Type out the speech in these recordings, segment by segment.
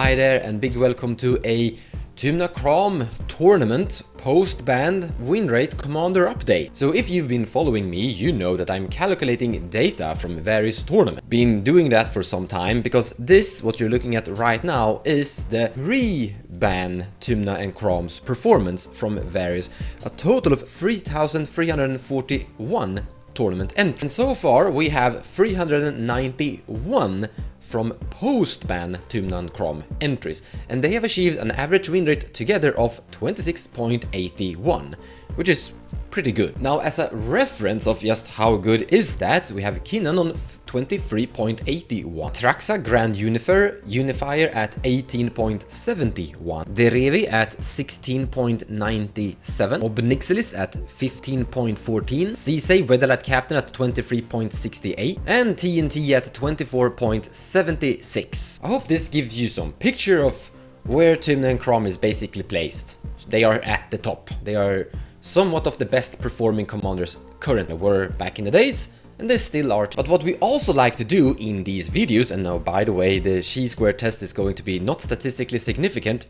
Hi there and big welcome to a Tymna Kraum tournament post-ban win rate commander update. So if you've been following me, you know that I'm calculating data from various tournaments. Been doing that for some time because this, what you're looking at right now, is the re-ban Tymna and Kraum's performance from various, a total of 3,341 tournament entries. And so far we have 391 from post-ban Tymna and Kraum entries, and they have achieved an average win rate together of 26.81, which is pretty good. Now, as a reference of just how good is that, we have Kinnan on 23.81, Traxa Grand Unifier at 18.71, Derevi at 16.97, Obnixilis at 15.14, Cise Weatherlight Captain at 23.68, and TNT at 24.76. I hope this gives you some picture of where Tymna and Kraum is basically placed. They are at the top. They are somewhat of the best performing commanders currently, were back in the days, and they still are. But what we also like to do in these videos, and now by the way, the chi-square test is going to be not statistically significant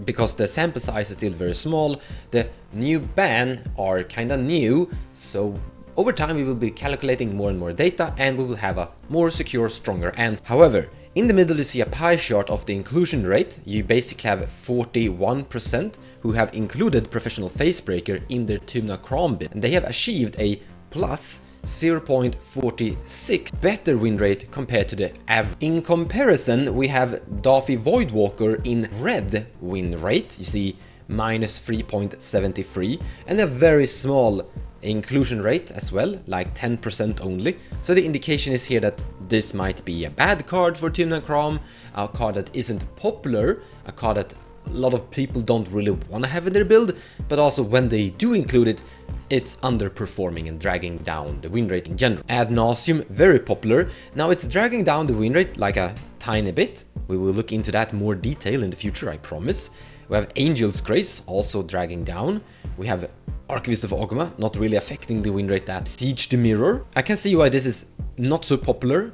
because the sample size is still very small. The new ban are kinda new, so over time we will be calculating more and more data and we will have a more secure, stronger answer. However, in the middle you see a pie chart of the inclusion rate. You basically have 41% who have included Professional Facebreaker in their Tymna Kraum bid, and they have achieved a plus 0.46 better win rate compared to the average. In comparison, we have Daffy Voidwalker in red win rate. You see minus 3.73 and a very small inclusion rate as well, like 10% only. So the indication is here that this might be a bad card for Tymna Kraum, a card that isn't popular, a card that a lot of people don't really want to have in their build, but also when they do include it, it's underperforming and dragging down the win rate in general. Ad Nauseam, very popular. Now it's dragging down the win rate like a tiny bit. We will look into that more detail in the future, I promise. We have Angel's Grace also dragging down. We have Archivist of Ogma, not really affecting the win rate that. Siege the Mirror. I can see why this is not so popular.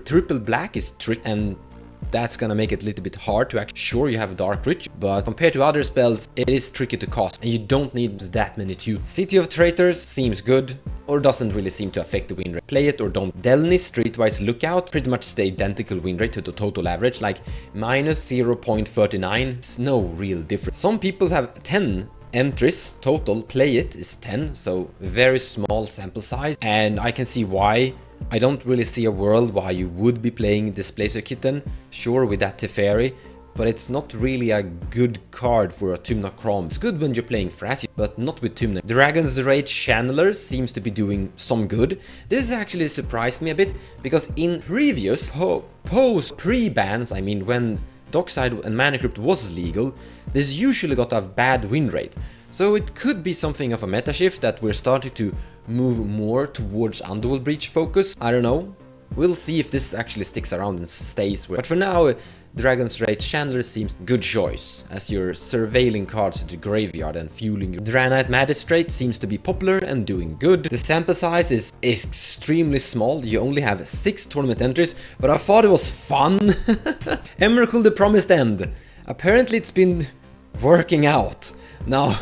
Triple Black is trick, and that's gonna make it a little bit hard to actually. Sure, you have Dark Rich, but compared to other spells, it is tricky to cast, and you don't need that many too. City of Traitors seems good, or doesn't really seem to affect the win rate. Play it or don't. Delnis Streetwise Lookout, pretty much the identical win rate to the total average, like minus 0.39. It's no real difference. Some people have 10 entries total, play it is 10, so very small sample size, and I can see why. I don't really see a world why you would be playing Displacer Kitten, sure, with that Teferi, but it's not really a good card for a Tymna Kraum. It's good when you're playing Thrasios, but not with Tymna. Dragon's Rage Channeler seems to be doing some good. This actually surprised me a bit, because in previous pre-bans, I mean when Dockside and Mana Crypt was legal, this usually got a bad win rate. So it could be something of a meta shift that we're starting to move more towards Underworld Breach focus. I don't know. We'll see if this actually sticks around and stays with. But for now, Dragon's Rage Chandler seems good choice, as you're surveilling cards to the graveyard and fueling your. Draenite Magistrate seems to be popular and doing good. The sample size is extremely small. You only have 6 tournament entries, but I thought it was fun. Emrakul the Promised End. Apparently it's been working out. Now,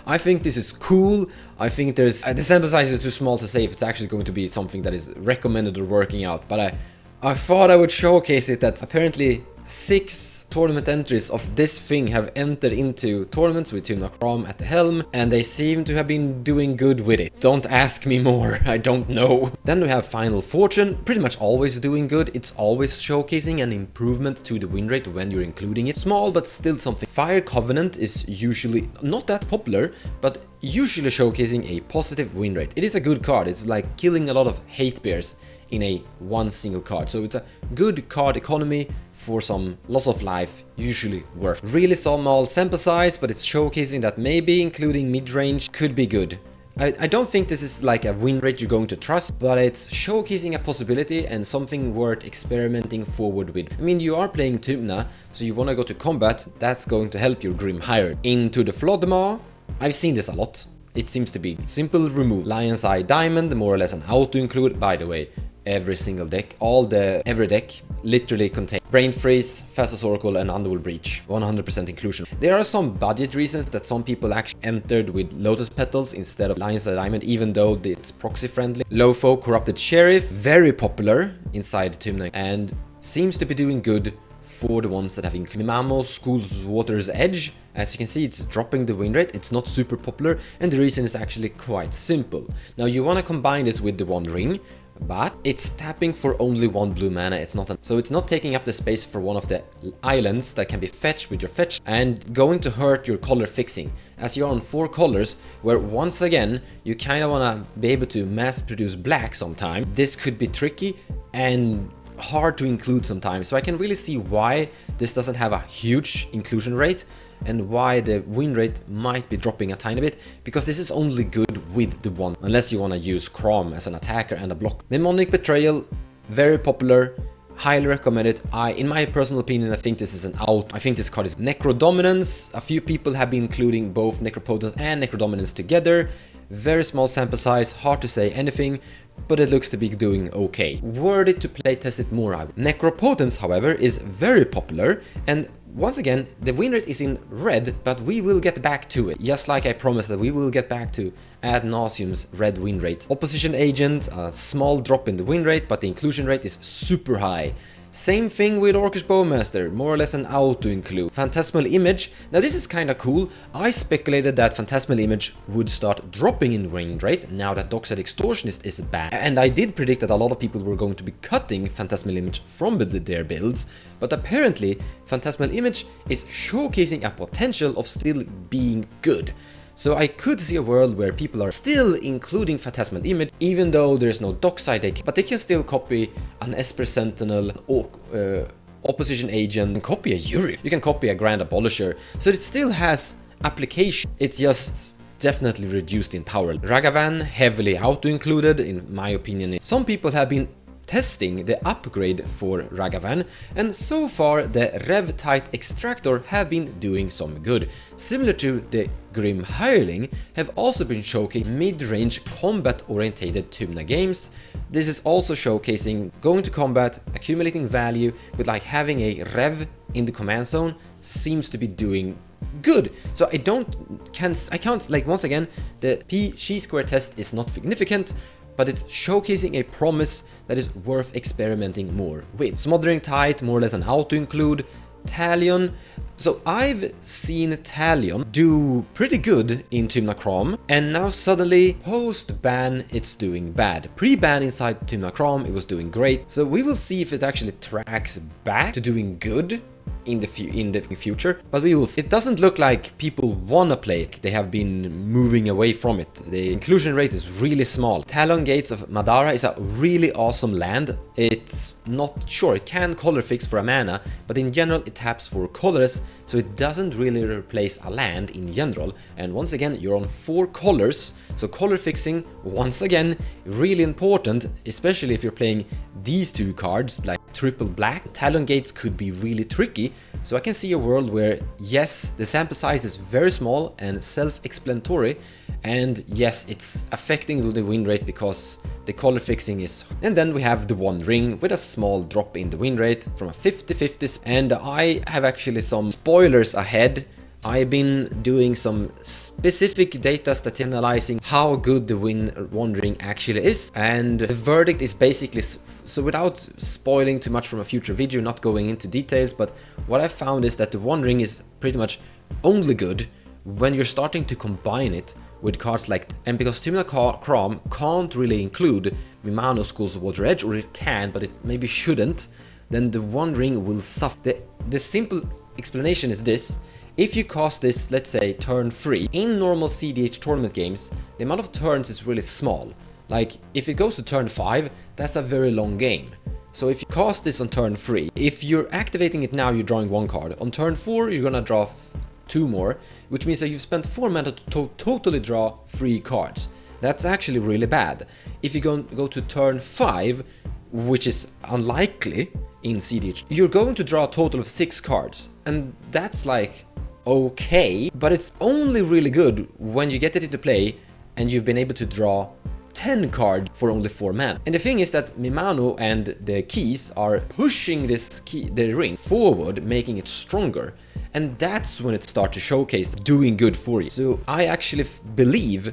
I think this is cool. I think there's the sample size is too small to say if it's actually going to be something that is recommended or working out, but I thought I would showcase it that apparently 6 tournament entries of this thing have entered into tournaments with Tymna Kraum at the helm, and they seem to have been doing good with it. Don't ask me more, I don't know. Then we have Final Fortune, pretty much always doing good. It's always showcasing an improvement to the win rate when you're including it. Small, but still something. Fire Covenant is usually not that popular, but usually showcasing a positive win rate. It is a good card. It's like killing a lot of hate bears in a one single card, so it's a good card economy for some loss of life, usually worth. Really small sample size, but it's showcasing that maybe including mid-range could be good. I don't think this is like a win rate you're going to trust, but it's showcasing a possibility and something worth experimenting forward with. I mean, you are playing Tymna, so you want to go to combat, that's going to help your Grim higher. Into the Flodmaw, I've seen this a lot. it seems to be simple remove. Lion's Eye Diamond, more or less an auto include. By the way, every single deck, every deck literally contains Brain Freeze, Fastest Oracle and Underworld Breach, 100% inclusion. There are some budget reasons that some people actually entered with Lotus Petals instead of Lion's Eye Diamond, even though it's proxy friendly. Lofo, Corrupted Sheriff, very popular inside Tymna and seems to be doing good for the ones that have included Mimamo, School's Water's Edge. As you can see, it's dropping the win rate. It's not super popular, and the reason is actually quite simple. Now you want to combine this with the One Ring, but it's tapping for only 1 blue mana. So it's not taking up the space for one of the islands that can be fetched with your fetch and going to hurt your color fixing, as you're on 4 colors, where once again you kind of want to be able to mass produce black sometime. This could be tricky and hard to include sometimes, so I can really see why this doesn't have a huge inclusion rate and why the win rate might be dropping a tiny bit, because this is only good with the one, unless you want to use Kraum as an attacker and a block. Mnemonic Betrayal, very popular, highly recommend it. In my personal opinion, I think this is an out. I think this card is Necrodominance. A few people have been including both Necropotence and Necrodominance together. Very small sample size, hard to say anything, but it looks to be doing okay. Worth it to playtest it more. Necropotence, however, is very popular, and once again, the win rate is in red, but we will get back to it. Just like I promised that we will get back to ad nauseum's red win rate. Opposition Agent, a small drop in the win rate, but the inclusion rate is super high. Same thing with Orcish Bowmaster, more or less an auto include. Phantasmal Image, now this is kinda cool. I speculated that Phantasmal Image would start dropping in win rate now that Dockside Extortionist is banned. And I did predict that a lot of people were going to be cutting Phantasmal Image from their builds, but apparently Phantasmal Image is showcasing a potential of still being good. So I could see a world where people are still including Phantasmal Image, even though there's no dockside, but they can still copy an Esper Sentinel, or Opposition Agent, and copy a Yuri. You can copy a Grand Abolisher, so it still has application. It's just definitely reduced in power. Ragavan, heavily auto-included, in my opinion. Some people have been testing the upgrade for Ragavan, and so far the Rev-Tight Extractor have been doing some good. Similar to the Grim Hireling, have also been showcasing mid-range combat-orientated Tymna games. This is also showcasing going to combat, accumulating value, with like having a Rev in the command zone seems to be doing good. So I can't, like, once again, the Chi-square test is not significant, but it's showcasing a promise that is worth experimenting more with. Smothering Tide, more or less an auto-include. Talion. So I've seen Talion do pretty good in Tymna Kraum, and now suddenly, post-ban, it's doing bad. Pre-ban inside Tymna Kraum, it was doing great. So we will see if it actually tracks back to doing good in the future, but we will see. It doesn't look like people wanna play it. They have been moving away from it. The inclusion rate is really small. Talon Gates of Madara is a really awesome land. It's not sure, it can color fix for a mana, but in general it taps for colorless, so it doesn't really replace a land in general. And once again, you're on 4 colors, so color fixing, once again, really important, especially if you're playing these 2 cards, like triple black. Talon Gates could be really tricky, so I can see a world where, yes, the sample size is very small and self-explanatory, and yes, it's affecting the win rate because the color fixing is... And then we have the One Ring with a small drop in the win rate from a 50-50, and I have actually some spoilers ahead. I've been doing some specific data analyzing how good the One Ring actually is, and the verdict is basically, so without spoiling too much from a future video, not going into details, but what I found is that the One Ring is pretty much only good when you're starting to combine it with cards like, and because Tymna Kraum can't really include Mimano, School's Water Edge, or it can, but it maybe shouldn't, then the One Ring will suffer. The simple explanation is this: if you cast this, let's say, turn 3, in normal cEDH tournament games, the amount of turns is really small. Like, if it goes to turn 5, that's a very long game. So if you cast this on turn 3, if you're activating it now, you're drawing 1 card. On turn 4, you're gonna draw 2 more, which means that you've spent 4 mana to totally draw 3 cards. That's actually really bad. If you go to turn 5, which is unlikely in cEDH, you're going to draw a total of 6 cards. And that's like, okay, but it's only really good when you get it into play and you've been able to draw 10 cards for only 4 mana. And the thing is that Mimano and the keys are pushing the ring forward, making it stronger. And that's when it starts to showcase doing good for you. So I actually believe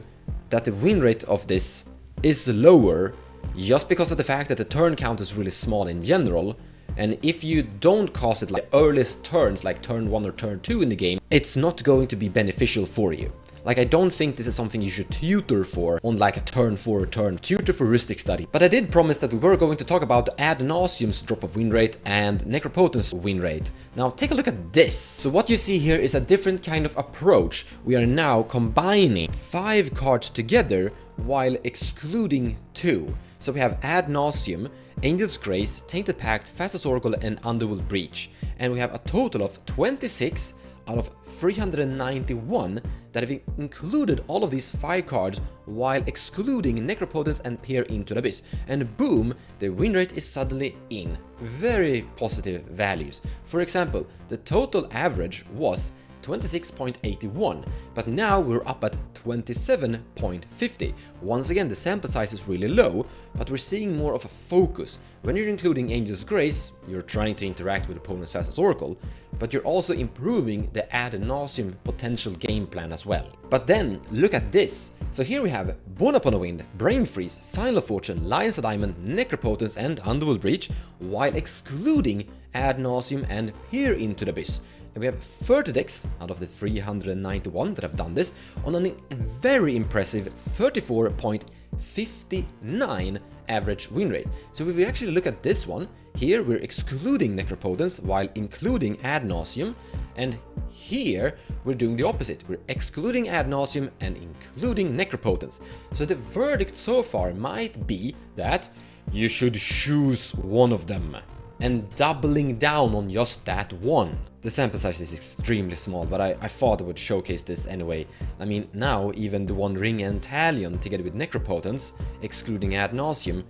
that the win rate of this is lower just because of the fact that the turn count is really small in general. And if you don't cast it like earliest turns, like turn 1 or turn 2 in the game, it's not going to be beneficial for you. Like, I don't think this is something you should tutor for on like a turn 4 turn. Tutor for Rhetoric study. But I did promise that we were going to talk about Ad Nauseam's drop of win rate and Necropotent's win rate. Now take a look at this. So what you see here is a different kind of approach. We are now combining 5 cards together while excluding 2. So we have Ad Nauseam, Angel's Grace, Tainted Pact, Fastest Oracle, and Underworld Breach. And we have a total of 26 out of 391 that have included all of these 5 cards while excluding Necropotence and Peer into the Abyss. And boom, the win rate is suddenly in very positive values. For example, the total average was 26.81, but now we're up at 27.50. Once again, the sample size is really low, but we're seeing more of a focus. When you're including Angel's Grace, you're trying to interact with opponent's Fastest Oracle, but you're also improving the Ad Nauseam potential game plan as well. But then, look at this. So here we have Born Upon a Wind, Brain Freeze, Final Fortune, Lion's Diamond, Necropotence, and Underworld Breach, while excluding Ad Nauseam and Peer into the Abyss. And we have 30 decks out of the 391 that have done this on a very impressive 34.59 average win rate. So if we actually look at this one, here we're excluding Necropotence while including Ad Nauseam, and here we're doing the opposite. We're excluding Ad Nauseam and including Necropotence. So the verdict so far might be that you should choose one of them, and doubling down on just that one. The sample size is extremely small, but I thought I would showcase this anyway. I mean, now even the One Ring and Talion together with Necropotence, excluding Ad Nauseam,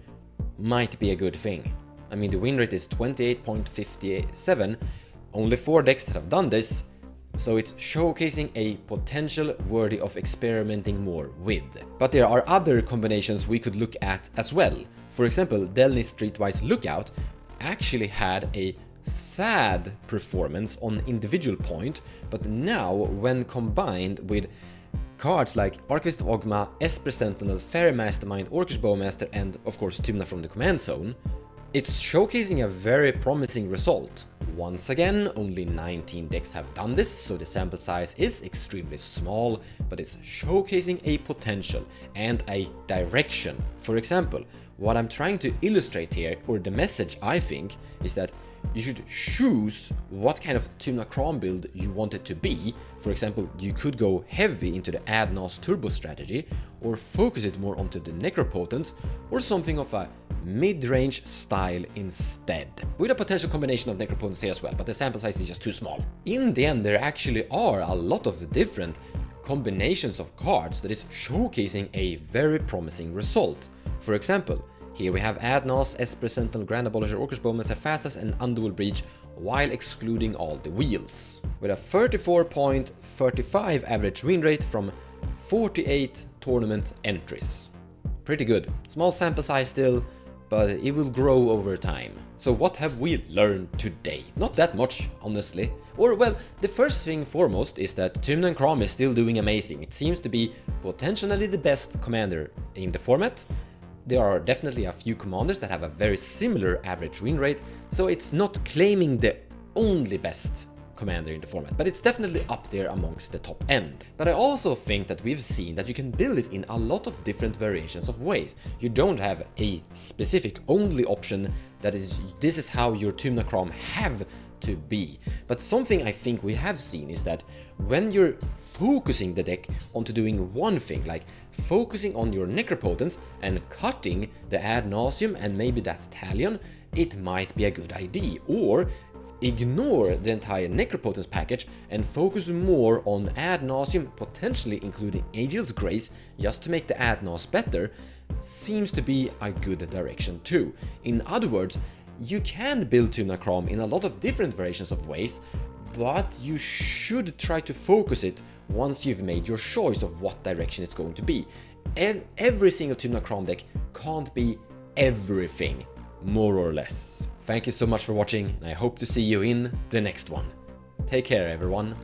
might be a good thing. I mean, the win rate is 28.57, only 4 decks that have done this, so it's showcasing a potential worthy of experimenting more with. But there are other combinations we could look at as well. For example, Delny's Streetwise Lookout actually had a sad performance on individual point, but now when combined with cards like Archivist of Ogma, Esper Sentinel, Fairy Mastermind, Orcish Bowmaster, and of course Tymna from the Command Zone, it's showcasing a very promising result. Once again, only 19 decks have done this, so the sample size is extremely small, but it's showcasing a potential and a direction. For example, what I'm trying to illustrate here, or the message I think, is that you should choose what kind of Tymna Kraum build you want it to be. For example, you could go heavy into the Ad Nos Turbo strategy, or focus it more onto the Necropotence, or something of a mid-range style instead, with a potential combination of Necropotence here as well, but the sample size is just too small. In the end, there actually are a lot of different combinations of cards that is showcasing a very promising result. For example, here we have Ad Nos, Esper Sentinel, Grand Abolisher, Orcish Bowmaster, Fastest, and Underworld Breach, while excluding all the wheels, with a 34.35 average win rate from 48 tournament entries. Pretty good. Small sample size still, but it will grow over time. So what have we learned today? Not that much, honestly. Or well, the first thing foremost is that Tymna and Kraum is still doing amazing. It seems to be potentially the best commander in the format. There are definitely a few commanders that have a very similar average win rate, so it's not claiming the only best commander in the format, but it's definitely up there amongst the top end. But I also think that we've seen that you can build it in a lot of different variations of ways. You don't have a specific only option that is, this is how your Tymna Kraum have to be. But something I think we have seen is that when you're focusing the deck onto doing one thing, like focusing on your Necropotence and cutting the Ad Nauseam and maybe that Talion, it might be a good idea. Or ignore the entire Necropotence package and focus more on Ad Nauseam, potentially including Angel's Grace, just to make the Ad Nos better, seems to be a good direction too. In other words, you can build Tymna Kraum in a lot of different variations of ways, but you should try to focus it once you've made your choice of what direction it's going to be. every single Tymna Kraum deck can't be everything, more or less. Thank you so much for watching, and I hope to see you in the next one. Take care, everyone.